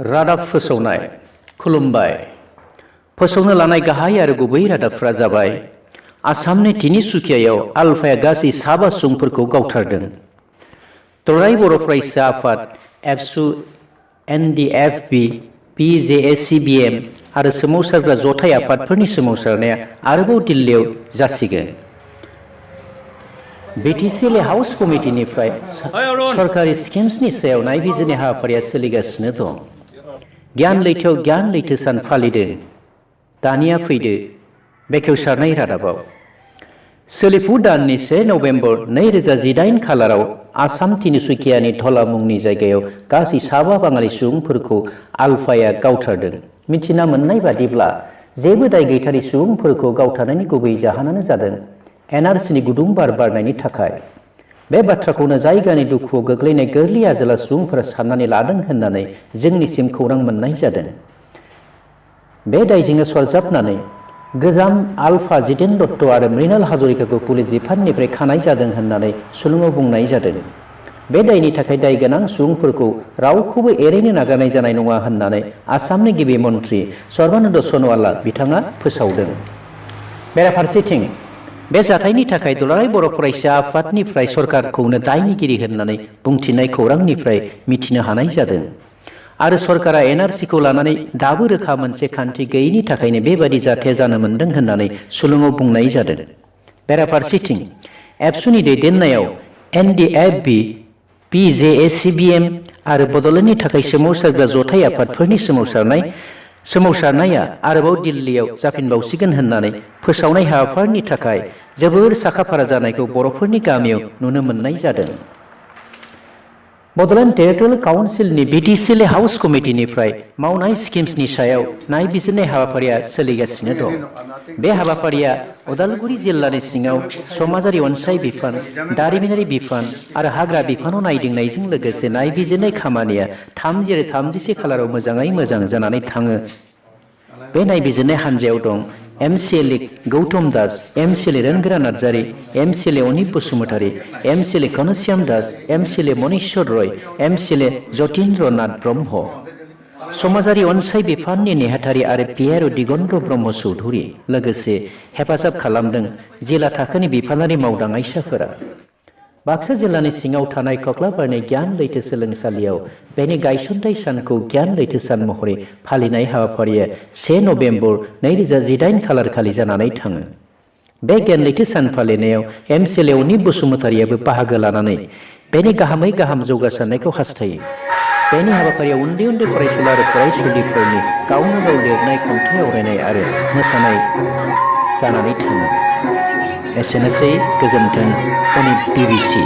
रादाब फोसावनाय खुलुमबाय। फोसावनो लानाय गाहाय आरो गुबै रादाबफोरा जाबाय आसामनि तिनिसुकियायाव आलफाया गासै 7 सुबुंफोरखौ गावथारदों। दुलाराय बर' फरायसा आफाद एबसु एनडिएफबि पिजेएसिबिएम आरो सोमावसारग्रा जथाय आफादफोरनि सोमावसारनाया आरोबाव दिल्लीयाव जासिगोन। बिटिसिएल हाउस कमिटिनिफ्राय सरकारि स्किम्सनि सायाव नायबिजिरनाय हाबाफारिया सोलिगासिनो दं। गियान लैथोआव गियान लैथो सान फालिदों। दानिया फैदो बेखेवसारनाय रादाबाव। सोलिफु दाननि 1 नभेम्बर 2018 खालाराव आसाम तिनिसुकियानि धला मुंनि जायगायाव गासै 7 बाङालि सुबुंफोरखौ आलफाया गावथारदों। मिथिना मोननाय बादिब्ला जेबो दाय गैथारि सुबुंफोरखौ गावथारनायनि गुबै जाहोनानो जादों एनआरसिनि गुदुं बार बारनायनि थाखाय। बे बाथ्राखौनो जायगानि दुखुआव गोग्लैनाय गोरलै आजोला सुबुंफोरा साननानै लादों होननानै जोंनिसिम खौरां मोननाय जादों। बे दायजोंनो सरजाबनानै गोजाम आलफा जितेन दत्त आरो मृणाल हाजरिकाखौ पुलिस बिफाननिफ्राय खानाय जादों होननानै सुलुङाव बुंनाय जादों। बे दायनि थाखाय दाय गोनां सुबुंफोरखौ रावखौबो एरैनो नागारनाय जानाय नङा होननानै आसामनि गिबि मन्त्रि सर्बानन्द सन'वालआ बिथाङा फोसावदों। बेराफारसेथिं बे जाथायनि थाखाय दुलाराय बर' फरायसा आफादनिफ्राय सरकारखौनो दायनिगिरि होननानै बुंथिनाय खौरांनिफ्राय मिथिनो हानाय जादों। आरो सरकारा एनआरसिखौ लानानै दाबो रोखा मोनसे खान्थि गैयैनि थाखायनो बेबादि जाथाया जानो मोन्दों होननानै सुलुङाव बुंनाय जादों। बेराफारसेथिं एबसुनि दैदेननायाव एनडिएफबि पिजेएसिबिएम आरो बड'लेण्डनि थाखाय सोमावसारग्रा जथाय आफादफोरनि सोमावसारनाया आरोबाव दिल्लीयाव जाफिनबावसिगोन होननानै फोसावनाय हाबाफारिनि थाखाय जोबोर साखाफारा जानायखौ बर'फोरनि गामियाव नुनो मोननाय जादों। बड'लेण्ड टेरिटरियेल काउन्सिलनि बिटिसिएल हाउस कमिटिनिफ्राय मावनाय स्किम्सनि सायाव नायबिजिरनाय हाबाफारिया सोलिगासिनो दं। बे हाबाफारिया उदालगुरि जिल्लानि सिङाव समाजारि अनसाय बिफान, दारिमिनारि बिफान आरो हाग्रा बिफानाव नायदिंनायजों लोगोसे नायबिजिरनाय खामानिया 30 आरो 31 खालाराव मोजाङै मोजां जानानै थाङो। बे नायबिजिरनाय हान्जायाव दं MCLA Gautam Das, MCLA Rongora Narzary, MCLA Anip Basumatary, MCLA Ghanashyam Das, MCLA Maneswar Roy, MCLA Jatindra Nath Brahma, समाजारि अनसाय बिफाननि नेहाथारि आरो पिआरअ दिगन्त ब्रह्म चौधुरी लोगोसे हेफाजाब खालामदों जिल्ला थाखोनि बिफानारि मावदांआइसाफोरा। बाक्सा जिल्लानि सिङाव थानाय कक्लाबारनि गियान लैथो सोलोंसालियाव बेनि गायसनथाय सानखौ गियान लैथो सान महरै फालिनाय हाबाफारिया 1 नभेम्बर 2018 खालार खालि जानानै थाङो। बे गियान लैथो सान फालिनायाव एमसिएलए अनिप बसुमतारीयाबो बाहागो लानानै बेनि गाहामै गाहाम जौगासारनायखौ हास्थायो। बेनि हाबाफारियाव उन्दै उन्दै फरायसुला आरो फरायसुलिफोरनि गावनो गाव लिरनाय खन्थाइ आवरायनाय आरो मोसानाय जानानै थाङो। एसेनोसै, गोजोन्थों। अनिप बिबिसि।